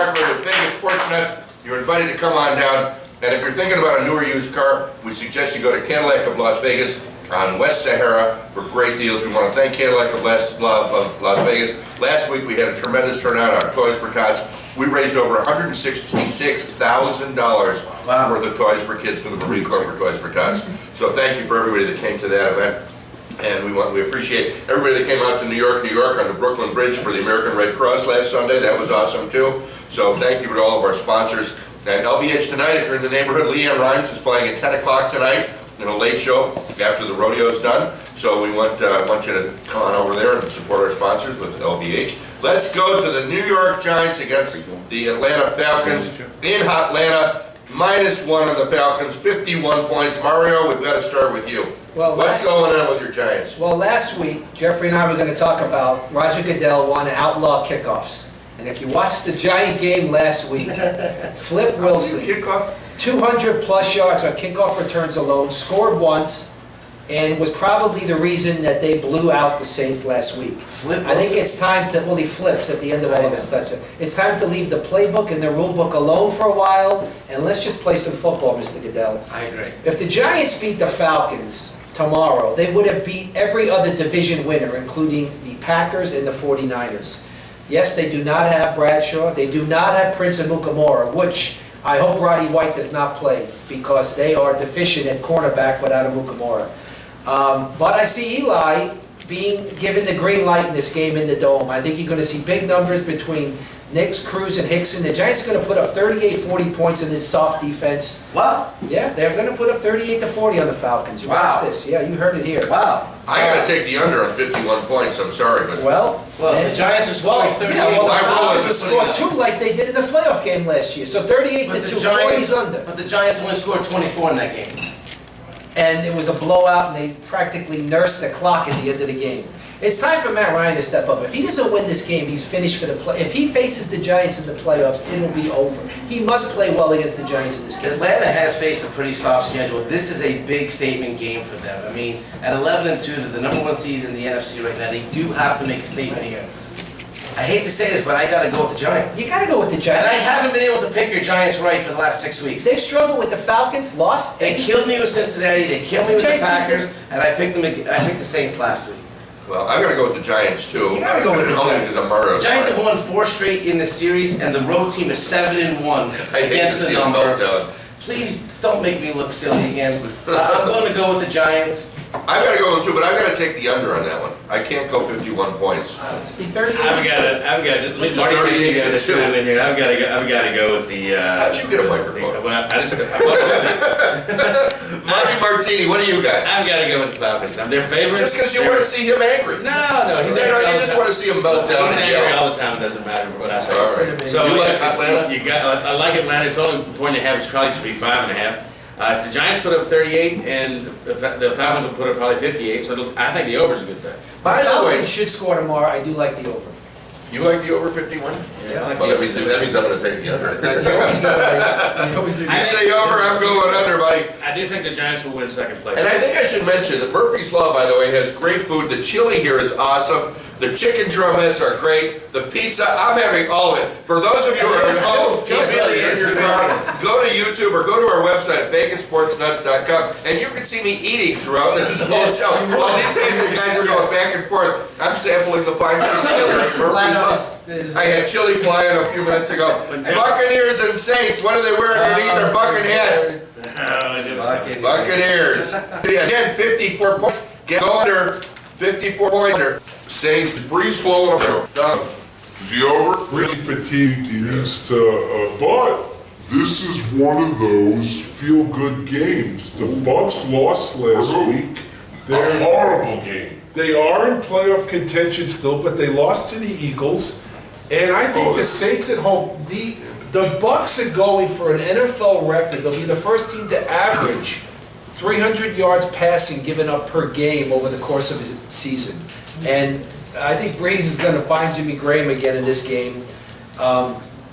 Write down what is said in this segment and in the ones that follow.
Parker with Vegas Sports Nuts. You're invited to come on down. And if you're thinking about a newer used car, we suggest you go to Cadillac of Las Vegas on West Sahara for great deals. We want to thank Cadillac of Las Vegas. Last week we had a tremendous turnout on Toys for Tots. We raised over $166,000 worth of toys for kids for the Marine Corps for Toys for Tots. So thank you for everybody that came to that event. And we appreciate everybody that came out to New York on the Brooklyn Bridge for the American Red Cross last Sunday. That was awesome too. So thank you to all of our sponsors. And LVH tonight, if you're in the neighborhood, Leanne Rhymes is playing at 10 o'clock tonight in a late show after the rodeo's done. So we want you to come on over there and support our sponsors with LVH. Let's go to the New York Giants against the Atlanta Falcons in Atlanta. -1 on the Falcons, 51 points. Mario, we've got to start with you. Well, what's going on with your Giants? Well, last week, Jeffrey and I were going to talk about Roger Goodell wanting to outlaw kickoffs. And if you watched the Giant game last week, Flip Wilson, 200-plus yards on kickoff returns alone, scored once, and was probably the reason that they blew out the Saints last week. I think it's time to, well, he flips at the end of all of his touchdowns. It's time to leave the playbook and the rule book alone for a while, and let's just play some football, Mr. Goodell. I agree. If the Giants beat the Falcons tomorrow, they would have beat every other division winner, including the Packers and the 49ers. Yes, they do not have Bradshaw. They do not have Prince Amukamara, which I hope Roddy White does not play because they are deficient at cornerback without Amukamara. But I see Eli being given the green light in this game in the Dome. I think you're going to see big numbers between Nix, Cruz, and Hickson. The Giants are going to put up 40 points in this soft defense. Wow. Yeah, they're going to put up 40 on the Falcons. You watch this. Yeah, you heard it here. Wow. I got to take the under on 51 points. I'm sorry, but Well, the Giants are scoring 38. Yeah, well, the My rule Falcons is will score 2 like they did in the playoff game last year. So 38 to 2, 40's under. But the Giants only scored 24 in that game. And it was a blowout, and they practically nursed the clock at the end of the game. It's time for Matt Ryan to step up. If he doesn't win this game, he's finished for the play. If he faces the Giants in the playoffs, it'll be over. He must play well against the Giants in this game. Atlanta has faced a pretty soft schedule. This is a big statement game for them. I mean, at 11-2, they're the #1 seed in the NFC right now. They do have to make a statement here. I hate to say this, but I got to go with the Giants. You got to go with the Giants. And I haven't been able to pick your Giants right for the last 6 weeks. They've struggled with the Falcons, lost. They killed me with Cincinnati. They killed me with the Packers, and I picked them. I picked the Saints last week. well, I'm going to go with the Giants too. You gotta go with the Only Giants. because Amaro's The Giants fine. have won 4 straight in the series, and the road team is 7-1 I hate to against the see them number. meltdown. Please don't make me look silly again. I'm going to go with the Giants. I got to go with 2, but I got to take the under on that one. I can't go 51 points. It's be 38 I've to got 2. it. I've got it. Marty, 38 to 2. in here. I've got to go. I've got to go with the. How'd you get a microphone? I just. Marty Martini, what do you got? I've got to go with the Falcons. I'm their favorite. Just because you want to see him angry. No, he's You know, you just want to see him melt down He's and angry yell. all the time. It doesn't matter what I say. All right. So You like Atlanta? You got. I like Atlanta. It's only point and a half. It's probably should be 5.5. If the Giants put up 38 and the Falcons will put up probably 58, so I think the over is a good bet. By The the way, Falcons should score tomorrow. I do like the over. you like the over 51? Yeah, I like Well, the that means I'm going to take the under. You always do it. You always do You that. say over, I'm going under, buddy. I do think the Giants will win second place. And I think I should mention that Murphy's Law, by the way, has great food. The chili here is awesome. The chicken drumettes are great. The pizza, I'm having all of it. For those of you who are at home, Just really in really your is. car, go to YouTube or go to our website at VegasSportsNuts.com, and you can see me eating throughout this whole Yes, show. you will. All these days, you guys are going back and forth. I'm sampling the fine chili at Murphy's Law. I had chili flying a few minutes ago. Buccaneers and Saints, what are they wearing underneath their bucking hats? Buccaneers. Again, 54 points. Get under 54 pointer. Saints, breeze flowing up. Done. Is he over? Really fatigued. He needs to, but this is one of those feel-good games. The Bucks lost last week. They're a horrible game. They are in playoff contention still, but they lost to the Eagles. And I think the Saints at home, the Bucks are going for an NFL record. They'll be the first team to average 300 yards passing given up per game over the course of the season. And I think Breeze is going to find Jimmy Graham again in this game.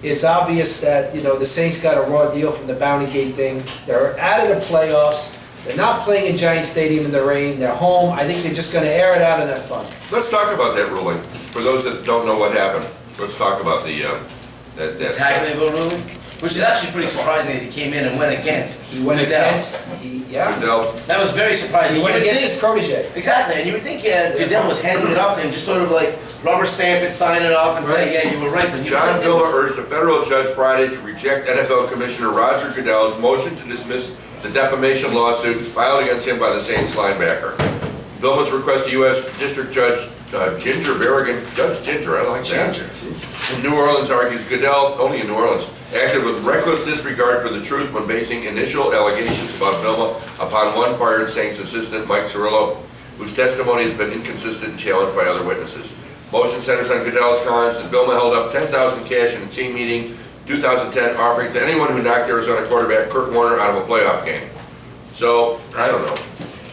It's obvious that, the Saints got a raw deal from the Bounty Gate thing. They're out of the playoffs. They're not playing in Giant Stadium in the rain. They're home. I think they're just going to air it out and have fun. Let's talk about that ruling. For those that don't know what happened, let's talk about the that. Tagliabue ruling, which is actually pretty surprising that he came in and went against. He went Goodell. against, yeah, Goodell, That was very surprising. he You went would against think- his protege. Exactly, and you would think Goodell was handing it off to him, just sort of like rubber stamp it, sign it off, and say, yeah, you were right. But John Vilma urged a federal judge Friday to reject NFL Commissioner Roger Goodell's motion to dismiss the defamation lawsuit filed against him by the Saints linebacker. Vilma's request to U.S. District Judge Ginger Berrigan, Judge Ginger, I like that. In New Orleans argues Goodell, only in New Orleans, acted with reckless disregard for the truth when basing initial allegations about Vilma upon one fired Saints assistant, Mike Cirillo, whose testimony has been inconsistent and challenged by other witnesses. Motion centers on Goodell's comments that Vilma held up $10,000 cash in a team meeting 2010, offering to anyone who knocked Arizona quarterback Kurt Warner out of a playoff game. So, I don't know.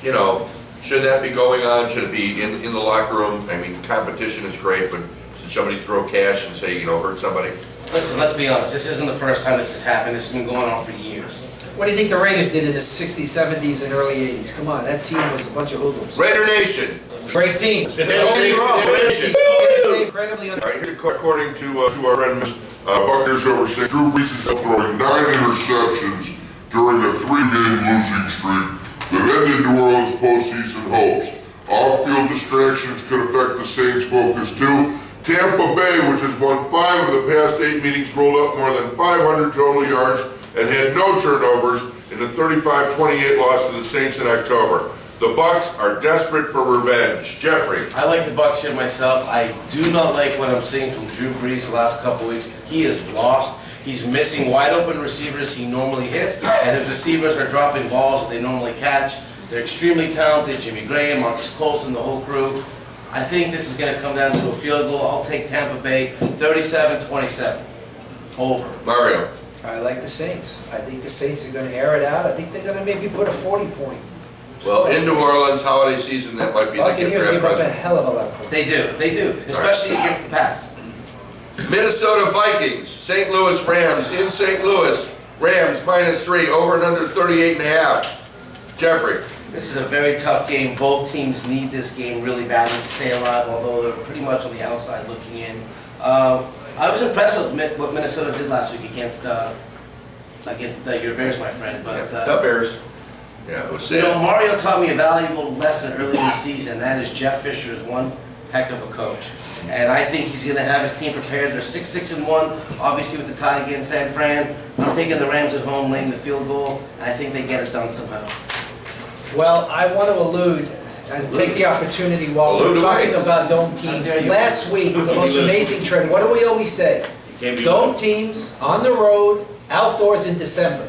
You know, should that be going on? Should it be in the locker room? I mean, competition is great, but should somebody throw cash and say, hurt somebody? Listen, let's be honest, this isn't the first time this has happened, this has been going on for years. What do you think the Raiders did in the 60s, 70s, and early 80s? Come on, that team was a bunch of hoodlums. Raider Nation! Great team. Don't Don't get me wrong, Raider great team. Nation! Incredibly All right, here's according to our friend Buccaneers overseeing Drew Brees is throwing 9 interceptions during a 3-game losing streak that ended New Orleans' postseason hopes. Off-field distractions could affect the Saints' focus too. Tampa Bay, which has won 5 of the past 8 meetings, rolled up more than 500 total yards and had no turnovers in the 35-28 loss to the Saints in October. The Bucs are desperate for revenge. Jeffrey. I like the Bucs here myself. I do not like what I'm seeing from Drew Brees the last couple weeks. He is lost. He's missing wide open receivers he normally hits, and his receivers are dropping balls that they normally catch. They're extremely talented. Jimmy Graham, Marcus Colston, the whole crew. I think this is going to come down to a field goal. I'll take Tampa Bay 37-27. Over. Mario. I like the Saints. I think the Saints are going to air it out. I think they're going to maybe put a 40-point. Well, in New Orleans, holiday season, that might be the gift Buccaneers wrap give up a present. hell of a lot of points. They do, especially against the pass. Minnesota Vikings, St. Louis Rams, in St. Louis. Rams -3, over and under 38.5. Jeffrey. This is a very tough game. Both teams need this game really badly to stay alive, although they're pretty much on the outside looking in. I was impressed with what Minnesota did last week against your Bears, my friend. But The Bears. Yeah, it was you know, sad. Mario taught me a valuable lesson early in the season. That is, Jeff Fisher is one heck of a coach, and I think he's going to have his team prepared. They're 6-6-1, obviously with the tie against San Fran. I'm taking the Rams at home, laying the field goal, and I think they get it done somehow. Well, I want to allude and take the opportunity while Allude we're talking away. about dome teams. How dare you. Last week, the most amazing trend, what do we always say? Can't be Dome teams on the road, outdoors in December.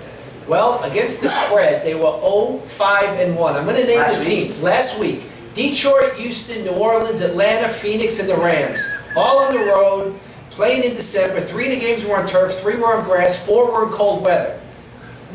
Well, against the spread, they were 0-5-1. I'm going to name Last the week? teams. Last week, Detroit, Houston, New Orleans, Atlanta, Phoenix, and the Rams. All on the road, playing in December. 3 of the games were on turf, 3 were on grass, 4 were in cold weather.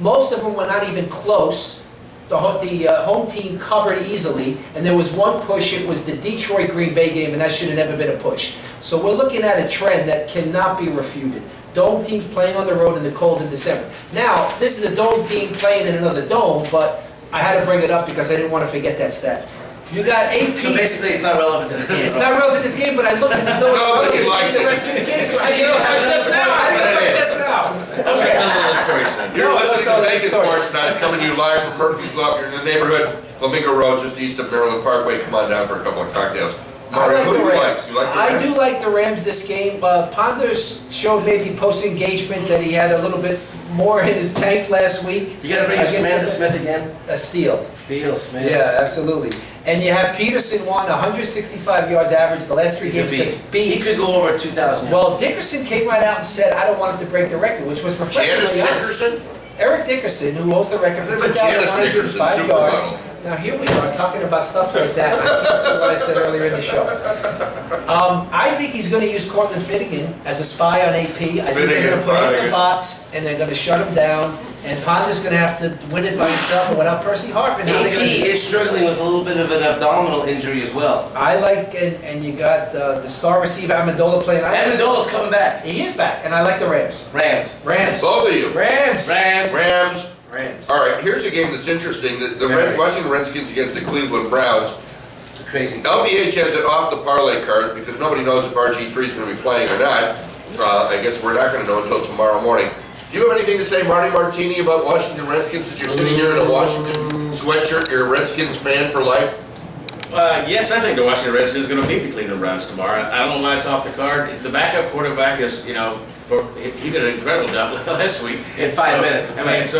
Most of them were not even close. The home team covered easily, and there was one push. It was the Detroit-Green Bay game, and that should have never been a push. So we're looking at a trend that cannot be refuted. Dome teams playing on the road in the cold in December. Now, this is a dome team playing in another dome, but I had to bring it up because I didn't want to forget that stat. You got 8 So basically, it's not relevant to this game. It's not relevant to this game, but I looked at this. No, but he liked the it. rest of the game. So I didn't know just now. I didn't know just now. Okay, tell the story, son. You're No, listening that's to all Vegas the story. Sports Nights, coming to you live from Murphy's-Law. You're in the neighborhood, Flamingo Road, just east of Maryland Parkway. Come on down for a couple of cocktails. I Mario, like who the do you like? Rams. You like the I Rams? do like the Rams this game. Ponders showed maybe post-engagement that he had a little bit more in his tank last week. You got to bring up Against Samantha the- Smith again. A steal. Steele Smith. Yeah, absolutely. And you have Peterson won 165 yards average the last 3 He's a games beast. to beat. He could go over 2,000 yards. Well, Dickerson came right out and said, I don't want him to break the record, which was Janice refreshingly honest. Dickerson? Eric Dickerson, who holds the record for But Janice Dickerson, 2,105 yards. supermodel. Now, here we are talking about stuff like that. I can't say what I said earlier in the show. I think he's going to use Cortland Finnegan as a spy on AP. I think they're going to put him in the box, and they're going to shut him down. And Ponder's going to have to win it by himself and without Percy Harvin. How are they AP gonna do it? is struggling with a little bit of an abdominal injury as well. I like, and you got the star receiver Amendola playing. Amendola's coming back. He is back, and I like the Rams. Rams. Rams. Both of you. Rams. Rams. Rams. Rams. All right, here's a game that's interesting. The Washington Redskins against the Cleveland Browns. It's a crazy. LVH has it off the parlay cards because nobody knows if RG3 is going to be playing or not. I guess we're not gonna know until tomorrow morning. Do you have anything to say, Marty Martini, about Washington Redskins, since you're sitting here in a Washington sweatshirt? You're a Redskins fan for life? Yes, I think the Washington Redskins are going to beat the Cleveland Browns tomorrow. I don't know why it's off the card. The backup quarterback is, he did an incredible job last week. In 5 minutes.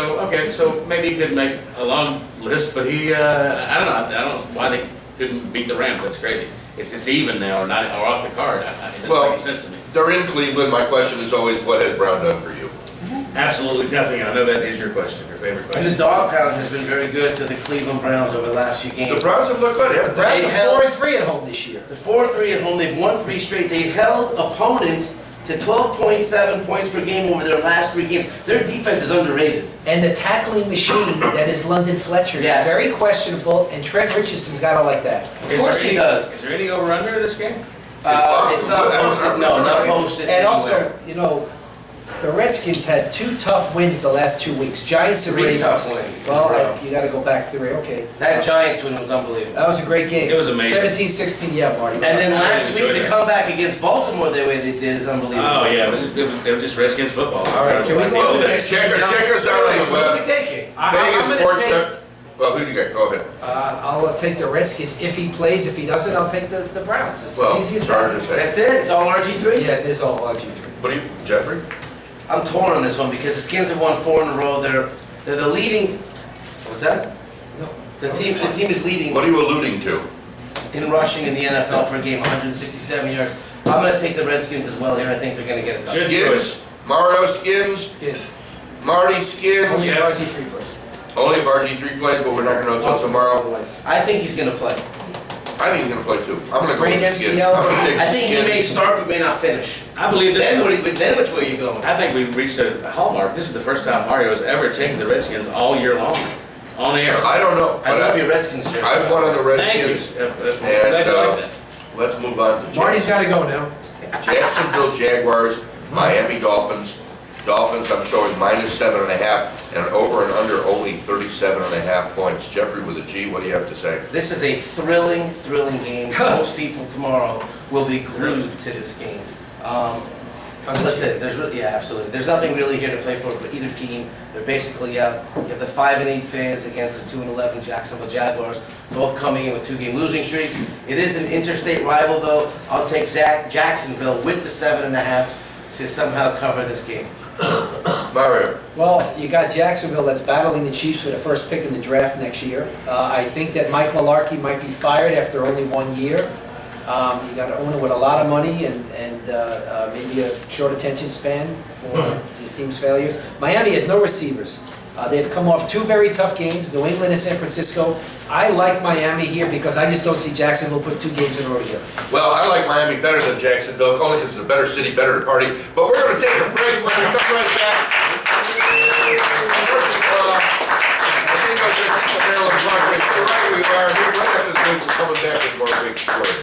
So maybe he could make a long list, but I don't know why they couldn't beat the Rams. That's crazy. It's even now or not or off the card. It doesn't make any sense to me. They're in Cleveland. My question is always, what has Brown done for you? Absolutely nothing. I know that is your question, your favorite And question. the dog pound has been very good to the Cleveland Browns over the last few The games. Browns have looked good, yeah. Browns They are held- 4-3 at home this year. The 4-3 at home, they've won 3 straight. They've held opponents to 12.7 points per game over their last 3 games. Their defense is underrated. And the tackling machine that is London Fletcher is Yes. very questionable, and Trent Richardson's got to like that. Of course he does. Is there any over-under in this game? It's not posted, no, not posted And anywhere. also, the Redskins had 2 tough wins the last 2 weeks, Giants and 3 Ravens. tough wins. Well, you gotta go back 3, okay. That Giants win was unbelievable. That was a great game. It was amazing. 17-16, yeah, Marty. And then last enjoyed week, to that. come back against Baltimore the way they did is unbelievable. Oh, yeah, it was just Redskins football. All right, can we go to the next? Check us out on the So what are we web. taking? Vegas I'm Sports. gonna take, Well, who do you got? Go ahead. I'll take the Redskins if he plays. If he doesn't, I'll take the Browns. It's Well, as easy as sorry to that. say. That's it? It's all RG3? Yeah, it is all RG3. What do you, Jeffrey? I'm torn on this one because the Skins have won 4 in a row. They're the leading. What's that? No. The team is leading What are you alluding to? in rushing in the NFL per game, 167 yards. I'm going to take the Redskins as well here. I think they're going to get it done. Good Skins? Mario Skins? Skins. Marty Only Skins? if RG3 plays. Only if RG3 plays, but we're not gonna know until tomorrow. Otherwise. I think he's going to play. I think he's gonna play too. I'm gonna go Sprained with the Skins. MCL. I'm gonna take I the think he Skins. may start but may not finish. I believe this. Then which way are you going? I think we've reached a hallmark. This is the first time Mario has ever taken the Redskins all year long, on air. I don't know, I but love your Redskins jersey. I've won on the Thank you. Redskins. I'm glad you like that. Let's move on to Marty's got to go now. Jacksonville Jaguars, Miami Dolphins. Dolphins, I'm showing -7.5, and over and under only 37.5 points. Jeffrey with a G, what do you have to say? This is a thrilling game. Most people tomorrow will be glued to this game. Listen, absolutely. There's nothing really here to play for either team. They're basically out. You have the 5-8 fans against the 2-11 Jacksonville Jaguars, both coming in with 2-game losing streaks. It is an interstate rival, though. I'll take Jacksonville with the 7.5 to somehow cover this game. Mario? Well, you got Jacksonville that's battling the Chiefs for the first pick in the draft next year. I think that Mike Mularkey might be fired after only 1 year. You got an owner with a lot of money and maybe a short attention span for his team's failures. Miami has no receivers. They've come off 2 very tough games, New England and San Francisco. I like Miami here because I just don't see Jacksonville put 2 games in a row together. Well, I like Miami better than Jacksonville, only because it's a better city, better to party. But we're gonna take a break. When we come right back, I think I'll just Maryland Broadway. Right where we are. Right after the news, we're coming back with more big stories.